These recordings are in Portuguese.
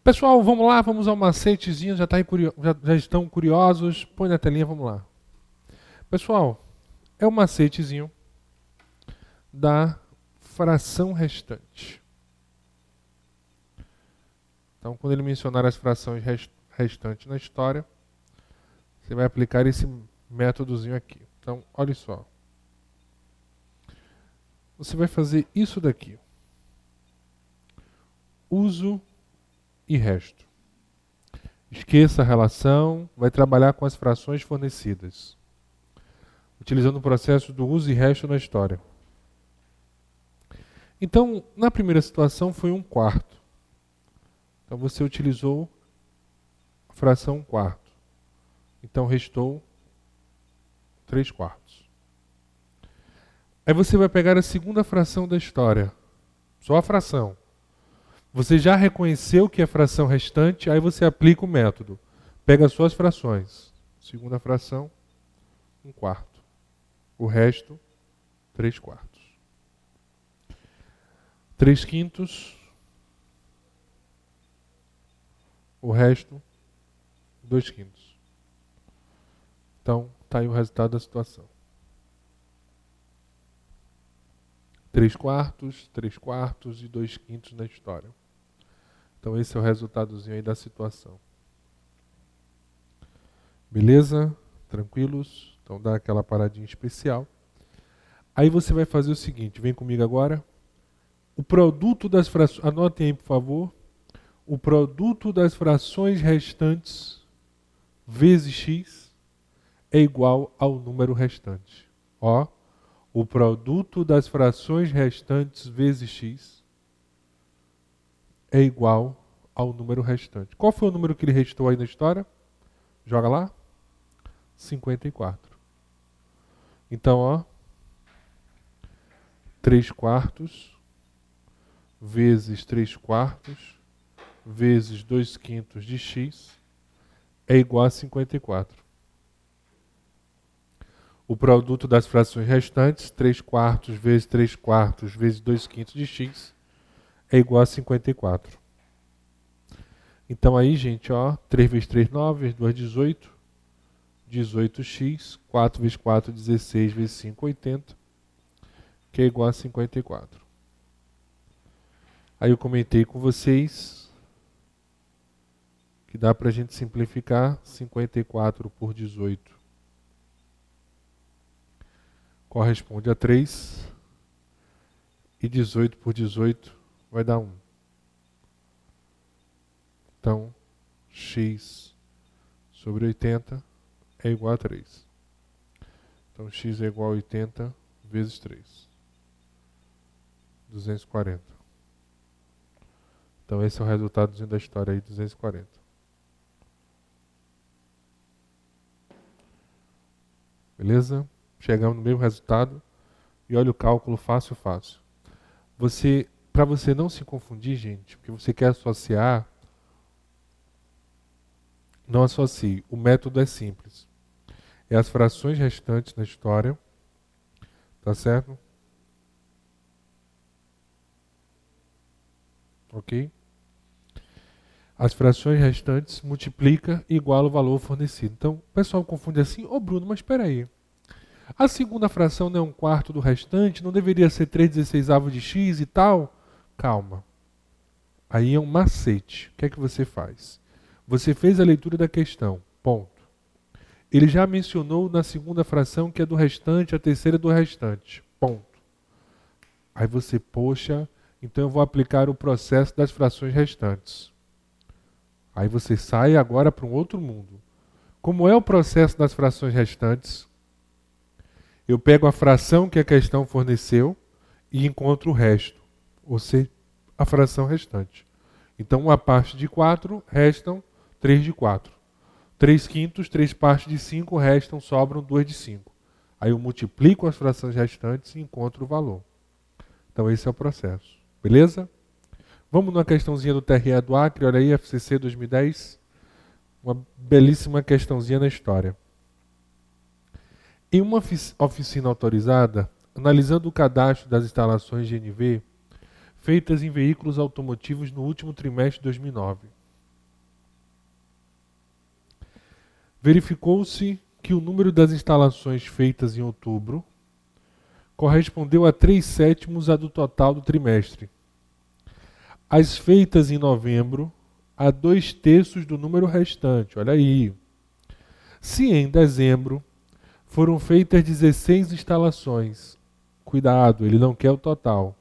Pessoal, vamos lá, vamos ao macetezinho, já estão curiosos? Põe na telinha, vamos lá. Pessoal, é o macetezinho da fração restante. Então, quando ele mencionar as frações restantes na história, você vai aplicar esse métodozinho aqui. Então, olha só. Você vai fazer isso daqui. Uso e resto. Esqueça a relação, vai trabalhar com as frações fornecidas, utilizando o processo do uso e resto na história. Então, na primeira situação foi 1/4. Então você utilizou a fração 1/4. Então restou 3/4. Aí você vai pegar a segunda fração da história. Só a fração. Você já reconheceu que é fração restante, aí você aplica o método. Pega as suas frações. Segunda fração, 1/4. O resto, 3/4. 3/5. O resto, 2/5. Então, está aí o resultado da situação. 3/4, 3/4 e 2/5 na história. Então esse é o resultadozinho aí da situação. Beleza? Tranquilos? Então dá aquela paradinha especial. Aí você vai fazer o seguinte, vem comigo agora. O produto das frações, anotem aí por favor. O produto das frações restantes vezes x é igual ao número restante. Ó, o produto das frações restantes vezes x é igual ao número restante. Qual foi o número que ele restou aí na história? Joga lá. 54. Então, ó, 3/4 vezes 3/4 vezes 2/5 de x é igual a 54. O produto das frações restantes, 3/4 vezes 3/4 vezes 2/5 de x, é igual a 54. Então aí, gente, ó, 3 vezes 3, 9, vezes 2, 18. 18x, 4 vezes 4, 16, vezes 5, 80, que é igual a 54. Aí eu comentei com vocês que dá para a gente simplificar 54 por 18. Corresponde a 3. E 18 por 18 vai dar 1. Então, x sobre 80 é igual a 3. Então, x é igual a 80 vezes 3. 240. Então, esse é o resultadozinho da história aí, 240. Beleza? Chegamos no mesmo resultado. E olha o cálculo fácil, fácil. Para você não se confundir, gente, porque você quer associar, não associe. O método é simples. É as frações restantes na história. Tá certo? Ok? As frações restantes multiplica e iguala o valor fornecido. Então, o pessoal confunde assim, ô Bruno, mas espera aí. A segunda fração não é 1/4 do restante? Não deveria ser 3/16 de x e tal? Calma. Aí é um macete. O que é que você faz? Você fez a leitura da questão. Ponto. Ele já mencionou na segunda fração que é do restante, a terceira do restante. Ponto. Aí você, poxa, então eu vou aplicar o processo das frações restantes. Aí você sai agora para um outro mundo. Como é o processo das frações restantes? Eu pego a fração que a questão forneceu e encontro o resto, ou seja, a fração restante. Então, uma parte de 4, restam 3 de 4. 3/5, 3 partes de 5, restam, sobram 2 de 5. Aí eu multiplico as frações restantes e encontro o valor. Então, esse é o processo. Beleza? Vamos numa questãozinha do TRE do Acre, olha aí, FCC 2010. Uma belíssima questãozinha na história. Em uma oficina autorizada, analisando o cadastro das instalações GNV feitas em veículos automotivos no último trimestre de 2009, Verificou-se que o número das instalações feitas em outubro correspondeu a 3/7 a do total do trimestre. As feitas em novembro a 2/3 do número restante. Olha aí. Se em dezembro foram feitas 16 instalações, cuidado, ele não quer o total.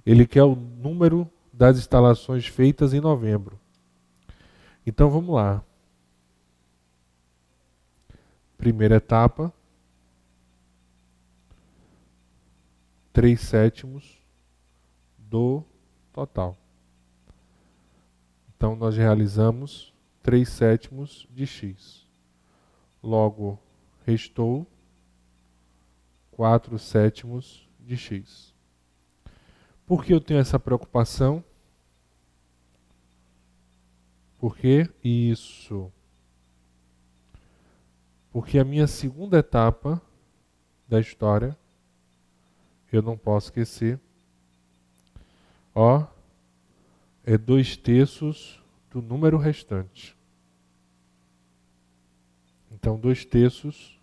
Ele quer o número das instalações feitas em novembro. Então vamos lá. Primeira etapa, 3/7 do total. Então nós realizamos 3/7 de x. Logo, restou 4/7 de x. Por que eu tenho essa preocupação? Por que isso? Porque a minha segunda etapa da história, eu não posso esquecer, ó, é 2/3 do número restante. Então, 2/3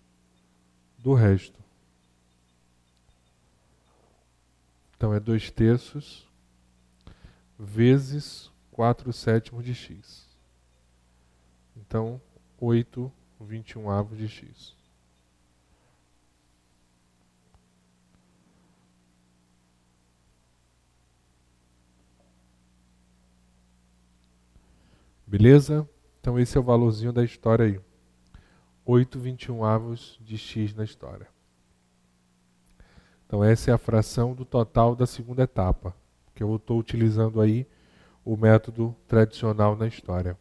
do resto. Então, é 2/3 vezes 4/7 de x. Então, 8/21 de x. Beleza? Então, esse é o valorzinho da história aí. 8/21 de x na história. Então, essa é a fração do total da segunda etapa, que eu estou utilizando aí o método tradicional na história.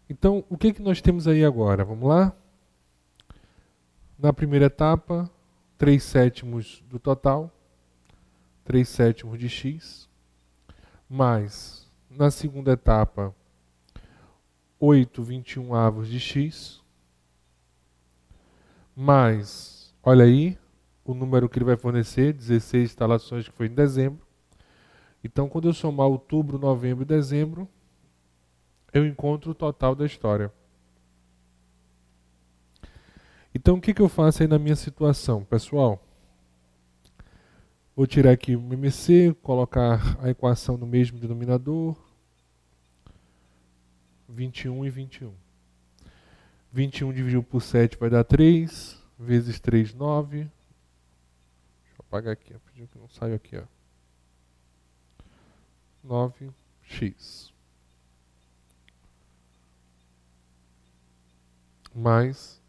Então, o que nós temos aí agora? Vamos lá? Na primeira etapa, 3/7 do total, 3/7 de x, mais, na segunda etapa, 8/21 de x, mais, olha aí, o número que ele vai fornecer, 16 instalações que foi em dezembro. Então, quando eu somar outubro, novembro e dezembro, eu encontro o total da história. Então, o que eu faço aí na minha situação, pessoal? Vou tirar aqui o MMC, colocar a equação no mesmo denominador. 21 e 21. 21 dividido por 7 vai dar 3, vezes 3, 9. Deixa eu apagar aqui, pediu que não saiu aqui, ó. 9x. Mais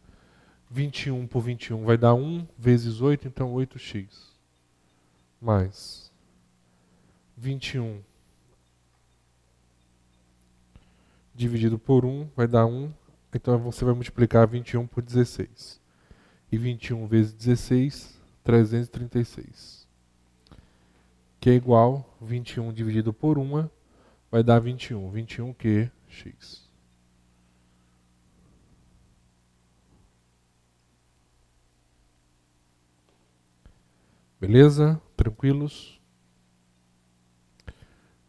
21 por 21 vai dar 1, vezes 8, então 8x. Mais 21 dividido por 1 vai dar 1, então você vai multiplicar 21 por 16. E 21 vezes 16, 336. Que é igual 21 dividido por 1 vai dar 21. 21 que x. Beleza? Tranquilos?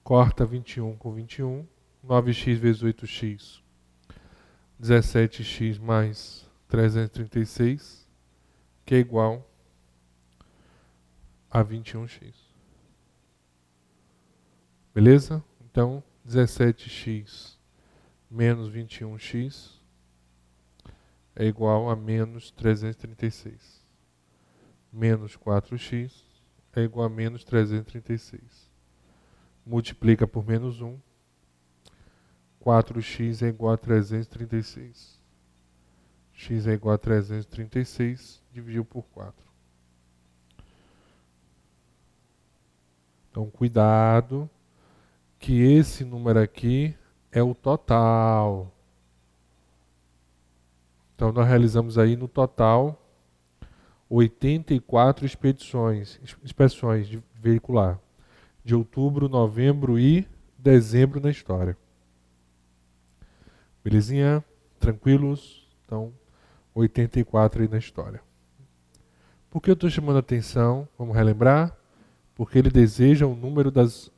Corta 21 com 21. 9x vezes 8x. 17x mais 336. Que é igual a 21x. Beleza? Então, 17x menos 21x é igual a menos 336. Menos 4x é igual a menos 336. Multiplica por menos 1. 4x é igual a 336. X é igual a 336, dividiu por 4. Então, cuidado, que esse número aqui é o total. Então, nós realizamos aí no total 84 inspeções de veicular, de outubro, novembro e dezembro na história. Belezinha? Tranquilos? Então, 84 aí na história. Por que eu estou chamando a atenção? Vamos relembrar? Porque ele deseja o número das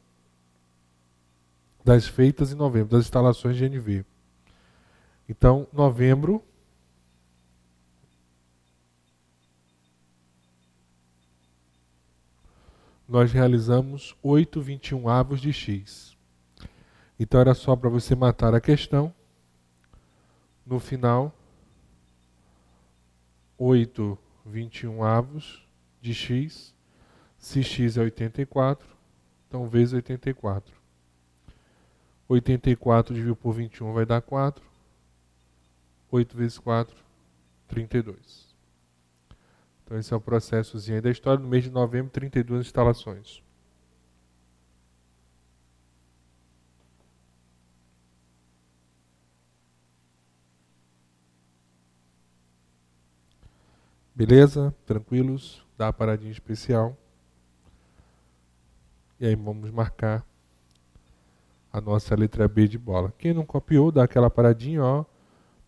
feitas em novembro, das instalações de NV. Então, novembro, nós realizamos 8/21 de x. Então era só para você matar a questão. No final, 8/21 de x. Se x é 84, então vezes 84. 84 dividido por 21 vai dar 4. 8 vezes 4, 32. Então esse é o processozinho aí da história. No mês de novembro, 32 instalações. Beleza? Tranquilos? Dá a paradinha especial. E aí vamos marcar a nossa letra B de bola. Quem não copiou, dá aquela paradinha, ó.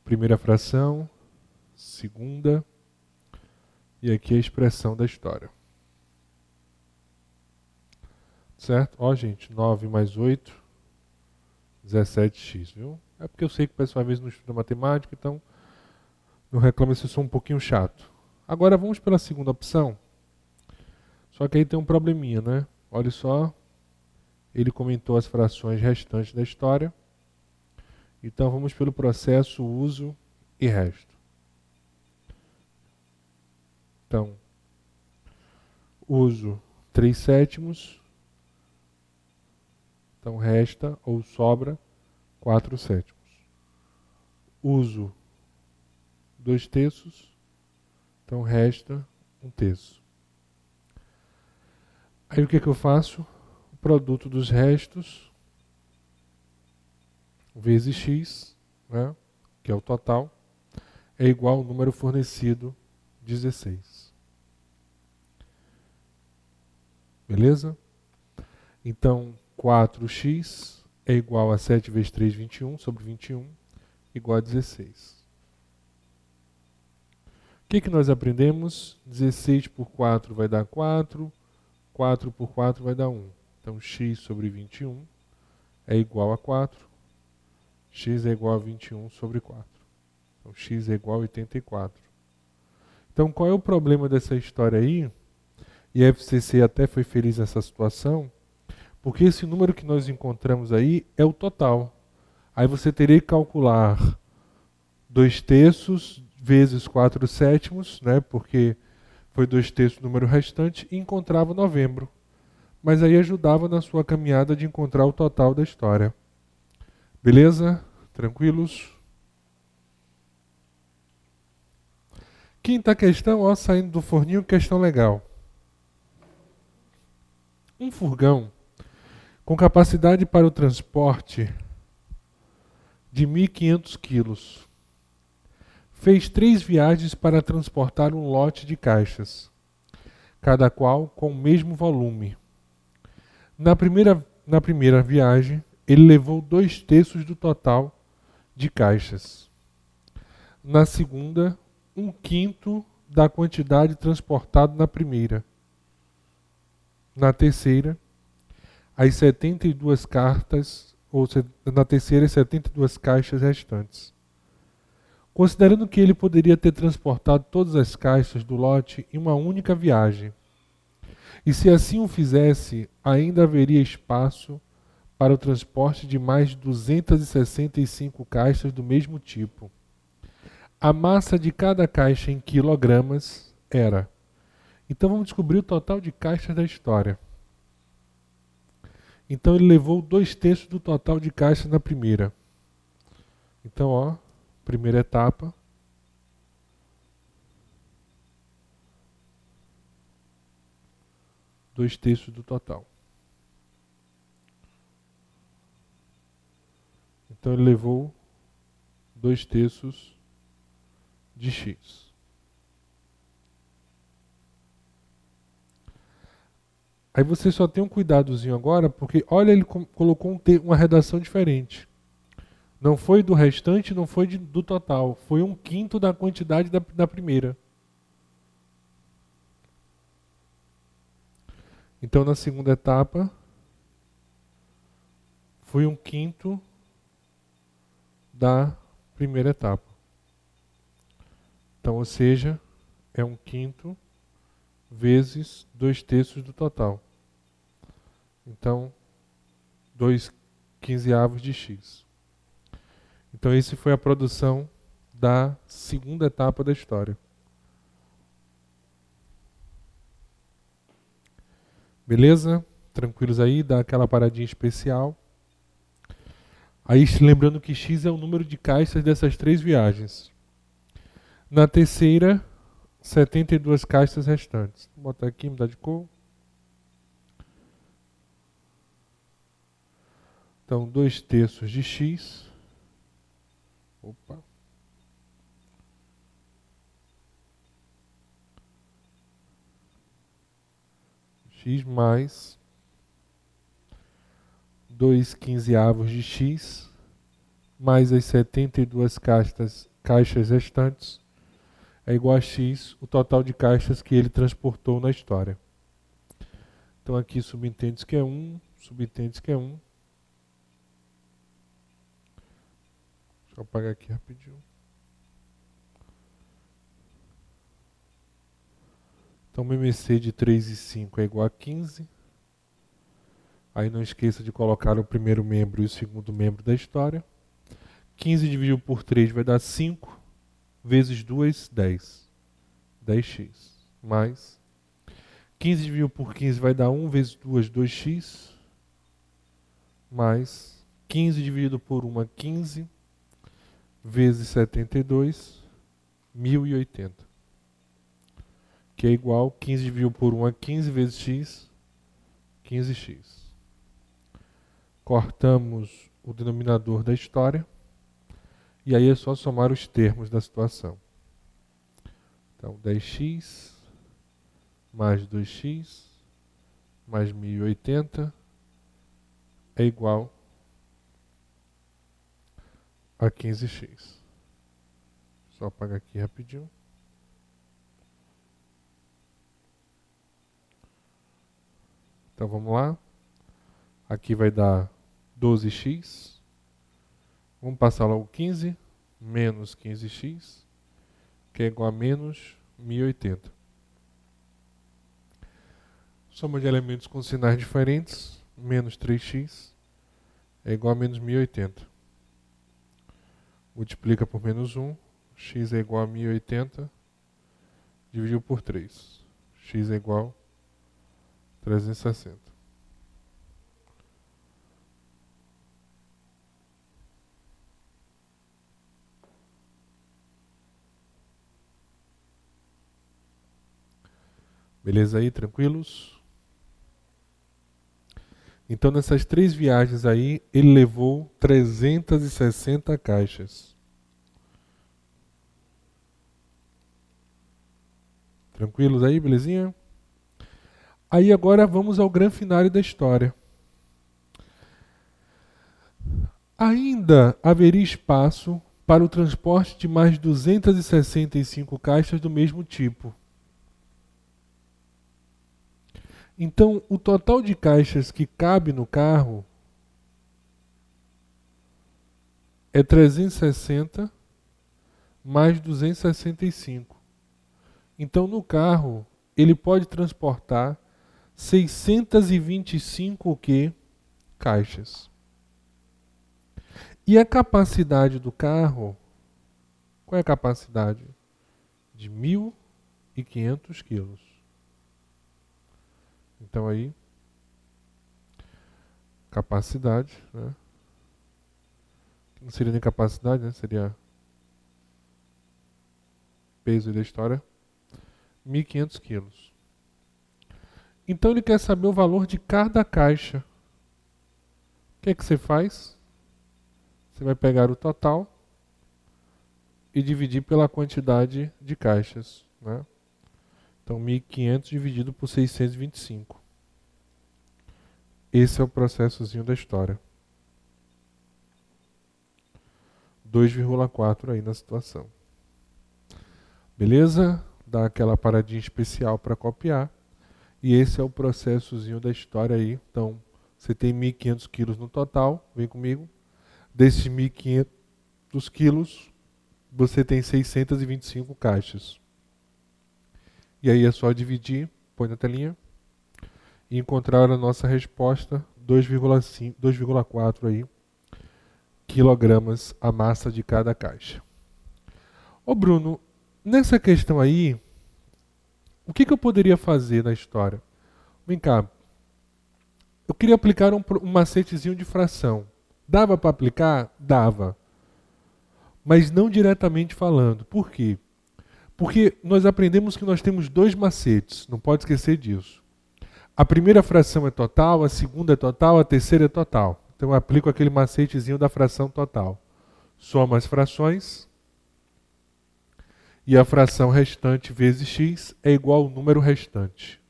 Primeira fração, segunda, e aqui a expressão da história. Certo? Ó, gente, 9 mais 8, 17x, viu? É porque eu sei que o pessoal às vezes não estuda matemática, então não reclama se eu sou um pouquinho chato. Agora vamos pela segunda opção. Só que aí tem um probleminha, né? Olha só, ele comentou as frações restantes da história. Então vamos pelo processo uso e resto. Então, uso 3/7. Então resta ou sobra 4/7. Uso 2/3. Então resta 1/3. Aí o que eu faço? O produto dos restos vezes x, né, que é o total, é igual ao número fornecido, 16. Beleza? Então, 4x é igual a 7 vezes 3, 21, sobre 21, igual a 16. O que nós aprendemos? 16 por 4 vai dar 4, 4 por 4 vai dar 1. Então, x sobre 21 é igual a 4, x é igual a 21 sobre 4. Então, x é igual a 84. Então, qual é o problema dessa história aí? E a FCC até foi feliz nessa situação, porque esse número que nós encontramos aí é o total. Aí você teria que calcular 2/3 vezes 4/7, né, porque foi 2/3 do número restante, e encontrava novembro. Mas aí ajudava na sua caminhada de encontrar o total da história. Beleza? Tranquilos? Quinta questão, ó, saindo do forninho, questão legal. Um furgão com capacidade para o transporte de 1.500 quilos fez 3 viagens para transportar um lote de caixas, cada qual com o mesmo volume. Na primeira viagem, ele levou 2/3 do total de caixas. Na segunda, 1/5 da quantidade transportada na primeira. Na terceira, as 72 cartas, ou na terceira, as 72 caixas restantes. Considerando que ele poderia ter transportado todas as caixas do lote em uma única viagem, e se assim o fizesse, ainda haveria espaço para o transporte de mais 265 caixas do mesmo tipo. A massa de cada caixa em quilogramas era. Então vamos descobrir o total de caixas da história. Então ele levou 2/3 do total de caixas na primeira. Então, ó, primeira etapa. Dois terços do total. Então ele levou 2/3 de x. Aí você só tem um cuidadozinho agora, porque olha, ele colocou uma redação diferente. Não foi do restante, não foi do total. Foi 1/5 da quantidade da primeira. Então na segunda etapa, foi 1/5 da primeira etapa. Então, ou seja, é 1/5 vezes 2/3 do total. Então, 2/15 de x. Então, esse foi a produção da segunda etapa da história. Beleza? Tranquilos aí? Dá aquela paradinha especial. Aí, lembrando que x é o número de caixas dessas 3 viagens. Na terceira, 72 caixas restantes. Vou botar aqui, mudar de cor. Então, 2/3 de x. Opa. X mais 2/15 de x mais as 72 caixas restantes é igual a x, o total de caixas que ele transportou na história. Então aqui subentende que é 1, subentende que é 1. Deixa eu apagar aqui rapidinho. Então MMC de 3 e 5 é igual a 15. Aí não esqueça de colocar o primeiro membro e o segundo membro da história. 15 dividido por 3 vai dar 5, vezes 2, 10. 10x. Mais 15 dividido por 15 vai dar 1 vezes 2, 2x. Mais 15 dividido por 1 é 15, vezes 72, 1080. Que é igual, 15 dividido por 1 é 15 vezes x, 15x. Cortamos o denominador da história. E aí é só somar os termos da situação. Então, 10x mais 2x mais 1080 é igual a 15x. Só apagar aqui rapidinho. Então vamos lá. Aqui vai dar 12x. Vamos passar logo 15 menos 15x, que é igual a menos 1080. Soma de elementos com sinais diferentes, menos 3x, é igual a menos 1080. Multiplica por menos 1, x é igual a 1080, dividido por 3. X é igual a 360. Beleza aí, tranquilos? Então, nessas 3 viagens aí, ele levou 360 caixas. Tranquilos aí, belezinha? Aí agora vamos ao grande finale da história. Ainda haveria espaço para o transporte de mais 265 caixas do mesmo tipo. Então, o total de caixas que cabe no carro é 360 mais 265. Então, no carro, ele pode transportar 625 o quê? Caixas. E a capacidade do carro, qual é a capacidade? De 1.500 quilos. Então aí, capacidade, né? Não seria nem capacidade, né? Seria peso da história, 1.500 quilos. Então ele quer saber o valor de cada caixa. O que é que você faz? Você vai pegar o total e dividir pela quantidade de caixas, né? Então 1.500 dividido por 625. Esse é o processozinho da história. 2,4 aí na situação. Beleza? Dá aquela paradinha especial para copiar. E esse é o processozinho da história aí. Então, você tem 1.500 quilos no total. Vem comigo. Desses 1.500, dos quilos, você tem 625 caixas. E aí é só dividir, põe na telinha, e encontrar a nossa resposta, 2,5, 2,4 aí, quilogramas a massa de cada caixa. Ô Bruno, nessa questão aí, o que eu poderia fazer na história? Vem cá, eu queria aplicar um macetezinho de fração. Dava para aplicar? Dava. Mas não diretamente falando. Por quê? Porque nós aprendemos que nós temos 2 macetes, não pode esquecer disso. A primeira fração é total, a segunda é total, a terceira é total. Então eu aplico aquele macetezinho da fração total. Soma as frações e a fração restante vezes x é igual ao número restante.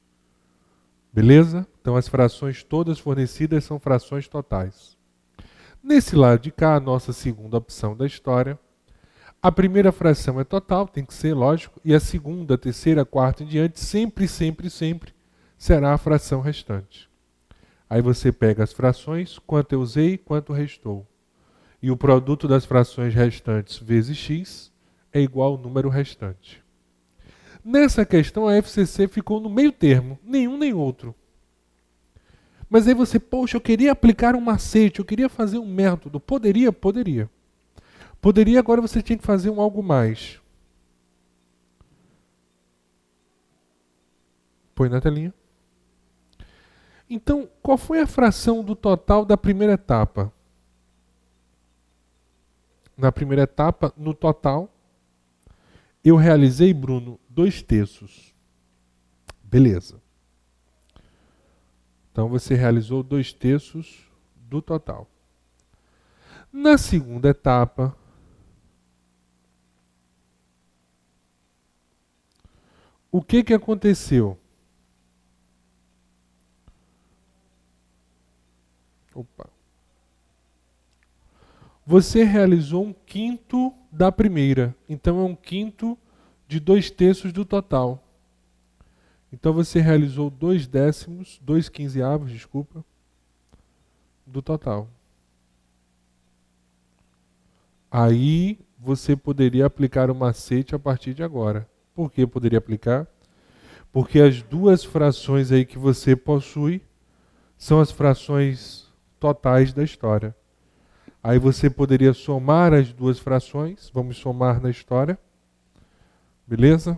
Beleza? Então as frações todas fornecidas são frações totais. Nesse lado de cá, a nossa segunda opção da história, a primeira fração é total, tem que ser, lógico, e a segunda, a terceira, a quarta em diante, sempre será a fração restante. Aí você pega as frações, quanto eu usei, quanto restou. E o produto das frações restantes vezes x é igual ao número restante. Nessa questão, a FCC ficou no meio termo, nenhum nem outro. Mas aí você, poxa, eu queria aplicar um macete, eu queria fazer um método. Poderia? Poderia. Poderia, agora você tinha que fazer um algo mais. Põe na telinha. Então, qual foi a fração do total da primeira etapa? Na primeira etapa, no total, eu realizei, Bruno, 2/3. Beleza. Então você realizou 2/3 do total. Na segunda etapa, o que aconteceu? Opa. Você realizou 1/5 da primeira. Então é 1/5 de 2/3 do total. Então você realizou 2/15, desculpa, do total. Aí você poderia aplicar o macete a partir de agora. Por que poderia aplicar? Porque as 2 frações aí que você possui são as frações totais da história. Aí você poderia somar as 2 frações, vamos somar na história, beleza?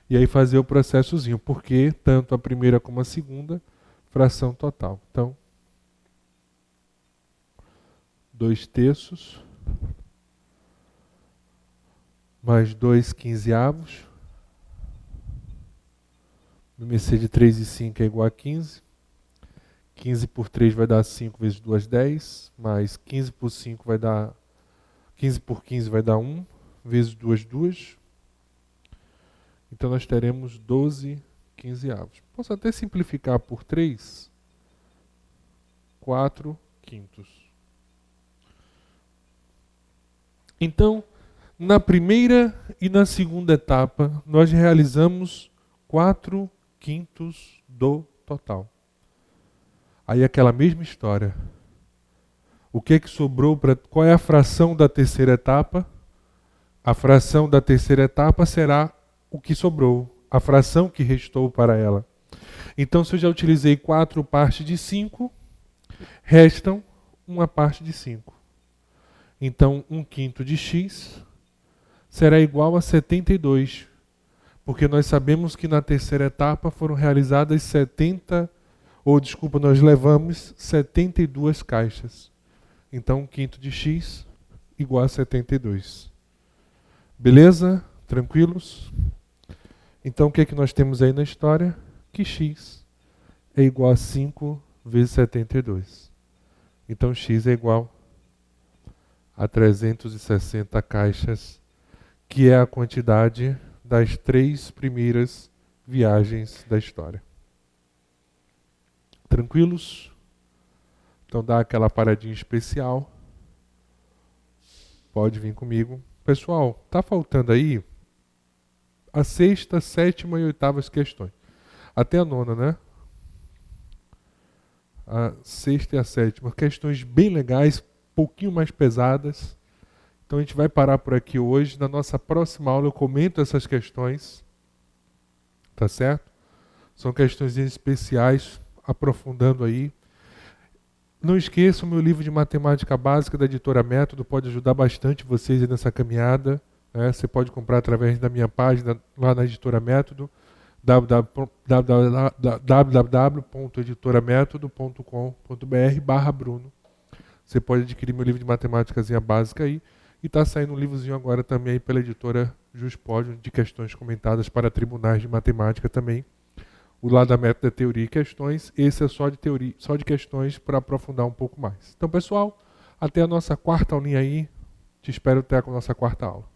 E aí fazer o processozinho, porque tanto a primeira como a segunda, fração total. Então, 2/3 mais 2/15. MMC de 3 e 5 é igual a 15. 15 por 3 vai dar 5 vezes 2, 10. Mais 15 por 5 vai dar... 15 por 15 vai dar 1. Vezes 2, 2. Então nós teremos 12/15. Posso até simplificar por 3. 4/5. Então, na primeira e na segunda etapa, nós realizamos 4/5 do total. Aí aquela mesma história. O que sobrou para... Qual é a fração da terceira etapa? A fração da terceira etapa será o que sobrou, a fração que restou para ela. Então, se eu já utilizei 4 partes de 5, restam uma parte de 5. Então, 1/5 de x será igual a 72, porque nós sabemos que na terceira etapa foram realizadas nós levamos 72 caixas. Então, 1/5 de x igual a 72. Beleza? Tranquilos? Então, o que nós temos aí na história? Que x é igual a 5 vezes 72. Então, x é igual a 360 caixas, que é a quantidade das 3 primeiras viagens da história. Tranquilos? Então dá aquela paradinha especial. Pode vir comigo. Pessoal, tá faltando aí a 6ª, 7ª e 8ª questões. Até a 9ª, né? A 6ª e a 7ª. Questões bem legais, pouquinho mais pesadas. Então a gente vai parar por aqui hoje. Na nossa próxima aula eu comento essas questões, tá certo? São questões especiais, aprofundando aí. Não esqueçam, meu livro de matemática básica da editora Método pode ajudar bastante vocês nessa caminhada, né? Você pode comprar através da minha página lá na editora Método, www.editoramétodo.com.br/Bruno. Você pode adquirir meu livro de matemática básica aí. E está saindo um livrozinho agora também aí pela editora Juspódio, de questões comentadas para tribunais de matemática também. O lado da Método é teoria e questões. Esse é só de teoria, só de questões para aprofundar um pouco mais. Então, pessoal, até a nossa quarta aulinha aí. Te espero até a nossa quarta aula.